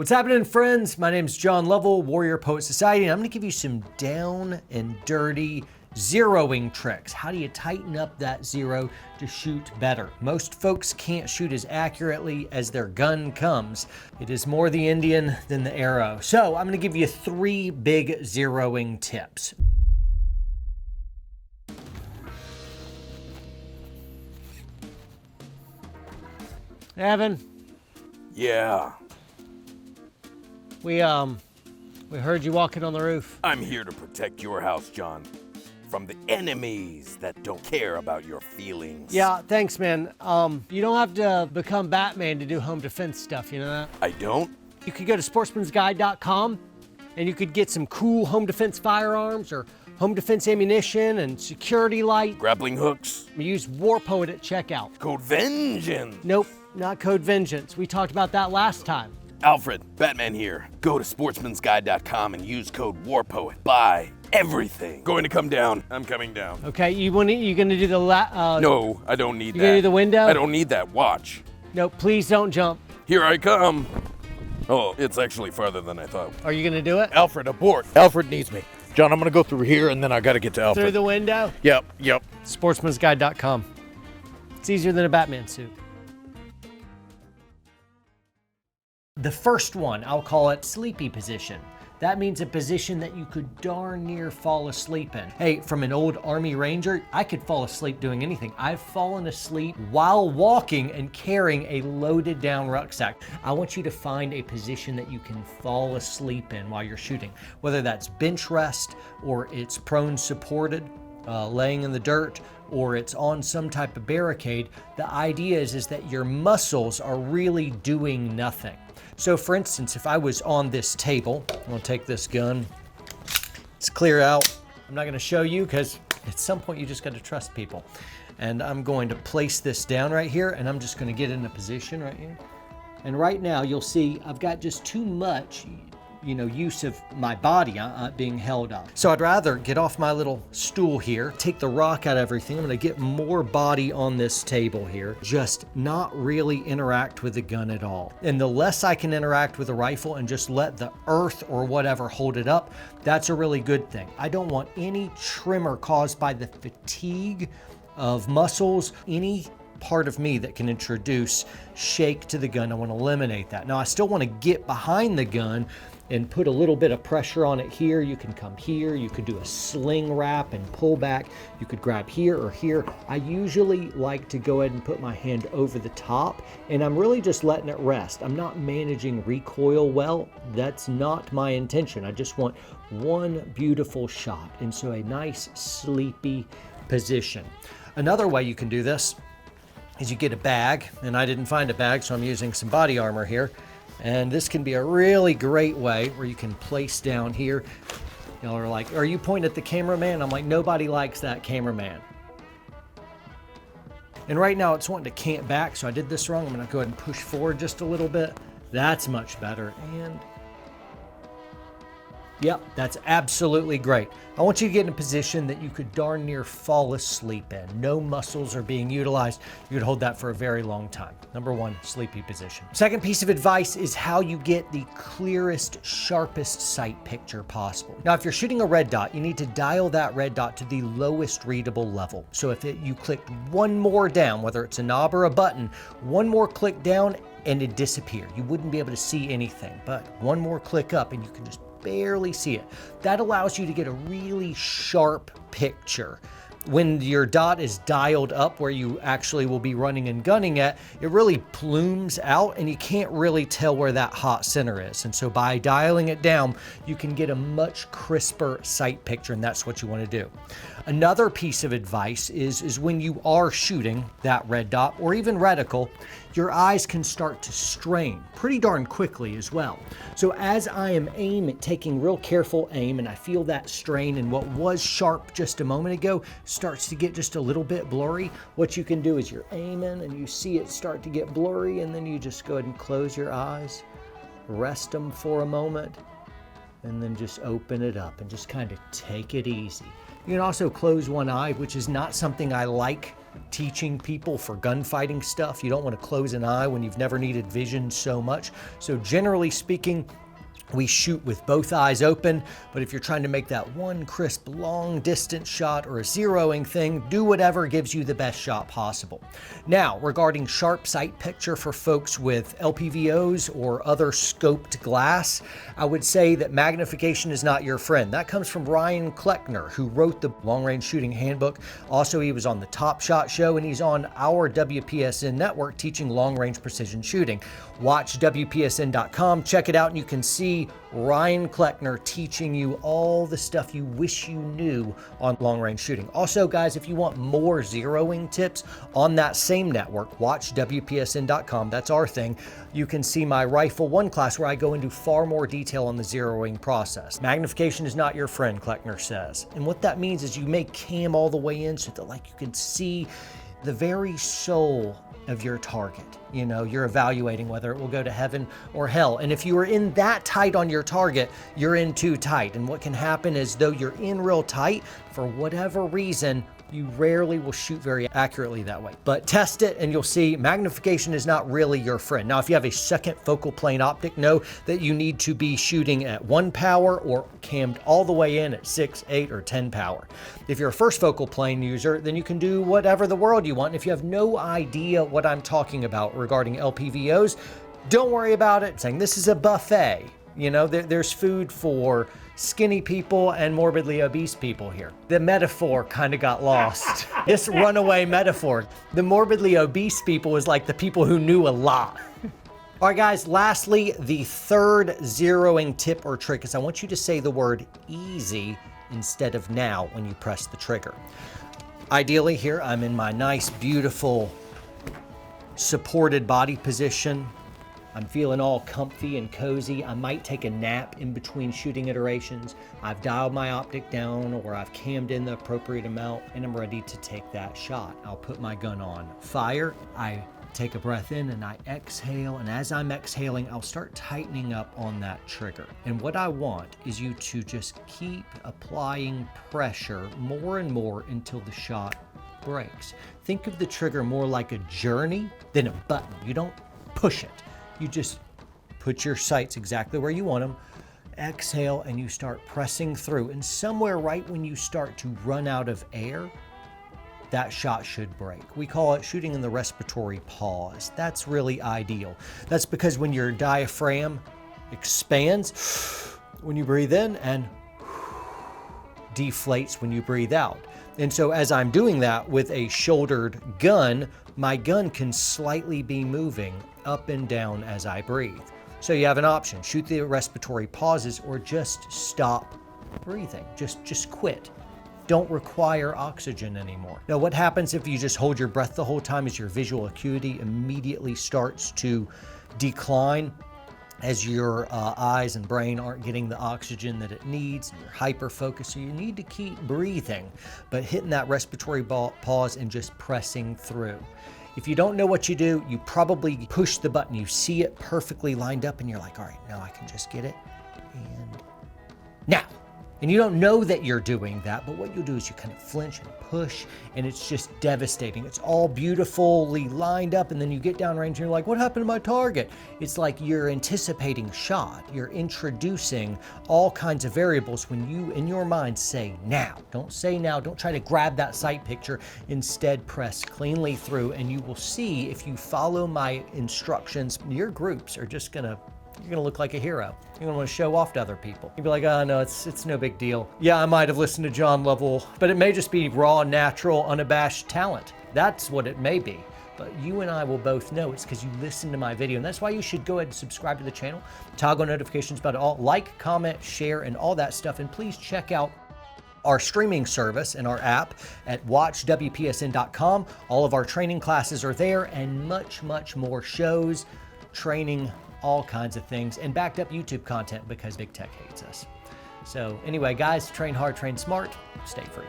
What's happening, friends? My name's John Lovell, Warrior Poet Society, and I'm going to give you some down and dirty zeroing tricks. How do you tighten up that zero to shoot better? Most folks can't shoot as accurately as their gun comes. It is more the Indian than the arrow. So I'm going to give you 3 big zeroing tips. Evan? Yeah. We heard you walking on the roof. I'm here to protect your house, John, from the enemies that don't care about your feelings. Yeah, thanks, man. You don't have to become Batman to do home defense stuff, you know that? I don't? You could go to sportsmansguide.com and you could get some cool home defense firearms or home defense ammunition and security light. Grappling hooks? Use War Poet at checkout. Code Vengeance? Nope, not Code Vengeance. We talked about that last time. Alfred, Batman here. Go to sportsmansguide.com and use code WARPOET. Buy everything. Going to come down. I'm coming down. Okay, you gonna do the No, I don't need that. You gonna do the window? I don't need that. Watch. No, please don't jump. Here I come. Oh, it's actually farther than I thought. Are you gonna do it? Alfred, abort. Alfred needs me. John, I'm gonna go through here and then I gotta get to Alfred. Through the window? Yep. Sportsmansguide.com. It's easier than a Batman suit. The first one, I'll call it sleepy position. That means a position that you could darn near fall asleep in. Hey, from an old Army Ranger, I could fall asleep doing anything. I've fallen asleep while walking and carrying a loaded down rucksack. I want you to find a position that you can fall asleep in while you're shooting, whether that's bench rest or it's prone supported, laying in the dirt, or it's on some type of barricade. The idea is that your muscles are really doing nothing. So for instance, if I was on this table, I'm gonna take this gun, it's clear out. I'm not gonna show you because at some point you just gotta trust people. And I'm going to place this down right here and I'm just gonna get in a position right here. And right now you'll see I've got just too much use of my body being held up. So I'd rather get off my little stool here, take the rock out of everything. I'm gonna get more body on this table here, just not really interact with the gun at all. And the less I can interact with the rifle and just let the earth or whatever hold it up, that's a really good thing. I don't want any tremor caused by the fatigue of muscles, any part of me that can introduce shake to the gun. I want to eliminate that. Now I still want to get behind the gun and put a little bit of pressure on it here. You can come here, you could do a sling wrap and pull back. You could grab here or here. I usually like to go ahead and put my hand over the top and I'm really just letting it rest. I'm not managing recoil well. That's not my intention. I just want one beautiful shot. And so a nice sleepy position. Another way you can do this is you get a bag, and I didn't find a bag, so I'm using some body armor here. And this can be a really great way where you can place down here. Y'all are like, are you pointing at the cameraman? I'm like, nobody likes that cameraman. And right now it's wanting to camp back, so I did this wrong. I'm gonna go ahead and push forward just a little bit. That's much better. And yep, that's absolutely great. I want you to get in a position that you could darn near fall asleep in. No muscles are being utilized. You could hold that for a very long time. Number 1, sleepy position. Second piece of advice is how you get the clearest, sharpest sight picture possible. Now, if you're shooting a red dot, you need to dial that red dot to the lowest readable level. So if you clicked one more down, whether it's a knob or a button, one more click down and it disappeared. You wouldn't be able to see anything, but one more click up and you can just barely see it. That allows you to get a really sharp picture. When your dot is dialed up where you actually will be running and gunning at, it really plumes out and you can't really tell where that hot center is. And so by dialing it down, you can get a much crisper sight picture, and that's what you want to do. Another piece of advice is when you are shooting that red dot or even reticle, your eyes can start to strain pretty darn quickly as well. So as I am taking real careful aim and I feel that strain and what was sharp just a moment ago starts to get just a little bit blurry, what you can do is you're aiming and you see it start to get blurry and then you just go ahead and close your eyes, rest them for a moment, and then just open it up and just kind of take it easy. You can also close one eye, which is not something I like teaching people for gunfighting stuff. You don't want to close an eye when you've never needed vision so much. So generally speaking, we shoot with both eyes open, but if you're trying to make that one crisp long distance shot or a zeroing thing, do whatever gives you the best shot possible. Now, regarding sharp sight picture for folks with LPVOs or other scoped glass, I would say that magnification is not your friend. That comes from Ryan Kleckner, who wrote the Long Range Shooting Handbook. Also, he was on the Top Shot show, and he's on our WPSN network teaching long range precision shooting. Watch WPSN.com, check it out, and you can see Ryan Kleckner teaching you all the stuff you wish you knew on long range shooting. Also, guys, if you want more zeroing tips on that same network, watch WPSN.com. That's our thing. You can see my Rifle 1 class where I go into far more detail on the zeroing process. Magnification is not your friend, Kleckner says. And what that means is you make cam all the way in so that you can see the very soul of your target. You know, you're evaluating whether it will go to heaven or hell. And if you are in that tight on your target, you're in too tight. And what can happen is, though you're in real tight, for whatever reason, you rarely will shoot very accurately that way. But test it and you'll see magnification is not really your friend. Now, if you have a second focal plane optic, know that you need to be shooting at 1 power or cammed all the way in at 6, 8, or 10 power. If you're a first focal plane user, then you can do whatever the world you want. If you have no idea what I'm talking about regarding LPVOs, don't worry about it. I'm saying this is a buffet. You know, there's food for skinny people and morbidly obese people here. The metaphor kind of got lost. This runaway metaphor. The morbidly obese people is like the people who knew a lot. All right, guys, lastly, the third zeroing tip or trick is I want you to say the word easy instead of now when you press the trigger. Ideally here, I'm in my nice, beautiful, supported body position. I'm feeling all comfy and cozy. I might take a nap in between shooting iterations. I've dialed my optic down or I've cammed in the appropriate amount and I'm ready to take that shot. I'll put my gun on fire. I take a breath in and I exhale. And as I'm exhaling, I'll start tightening up on that trigger. And what I want is you to just keep applying pressure more and more until the shot breaks. Think of the trigger more like a journey than a button. You don't push it. You just put your sights exactly where you want them, exhale, and you start pressing through. And somewhere right when you start to run out of air, that shot should break. We call it shooting in the respiratory pause. That's really ideal. That's because when your diaphragm expands when you breathe in and deflates when you breathe out. And so as I'm doing that with a shouldered gun, my gun can slightly be moving up and down as I breathe. So you have an option, shoot the respiratory pauses or just stop breathing, just quit. Don't require oxygen anymore. Now, what happens if you just hold your breath the whole time is your visual acuity immediately starts to decline as your eyes and brain aren't getting the oxygen that it needs, and you're hyper-focused, so you need to keep breathing, but hitting that respiratory pause and just pressing through. If you don't know what you do, you probably push the button, you see it perfectly lined up, and you're like, all right, now I can just get it, and now. And you don't know that you're doing that, but what you'll do is you kind of flinch and push, and it's just devastating. It's all beautifully lined up, and then you get downrange and you're like, what happened to my target? It's like you're anticipating shot. You're introducing all kinds of variables when you, in your mind, say now. Don't say now. Don't try to grab that sight picture. Instead, press cleanly through, and you will see if you follow my instructions, your groups are just gonna you're gonna look like a hero. You're gonna wanna show off to other people. You'll be like, oh no, it's no big deal. Yeah, I might have listened to John Lovell, but it may just be raw, natural, unabashed talent. That's what it may be. But you and I will both know it's because you listened to my video, and that's why you should go ahead and subscribe to the channel, toggle notifications about it all, like, comment, share, and all that stuff, and please check out our streaming service and our app at watchwpsn.com. All of our training classes are there, and much, much more shows, training, all kinds of things, and backed up YouTube content because big tech hates us. So anyway, guys, train hard, train smart, stay free.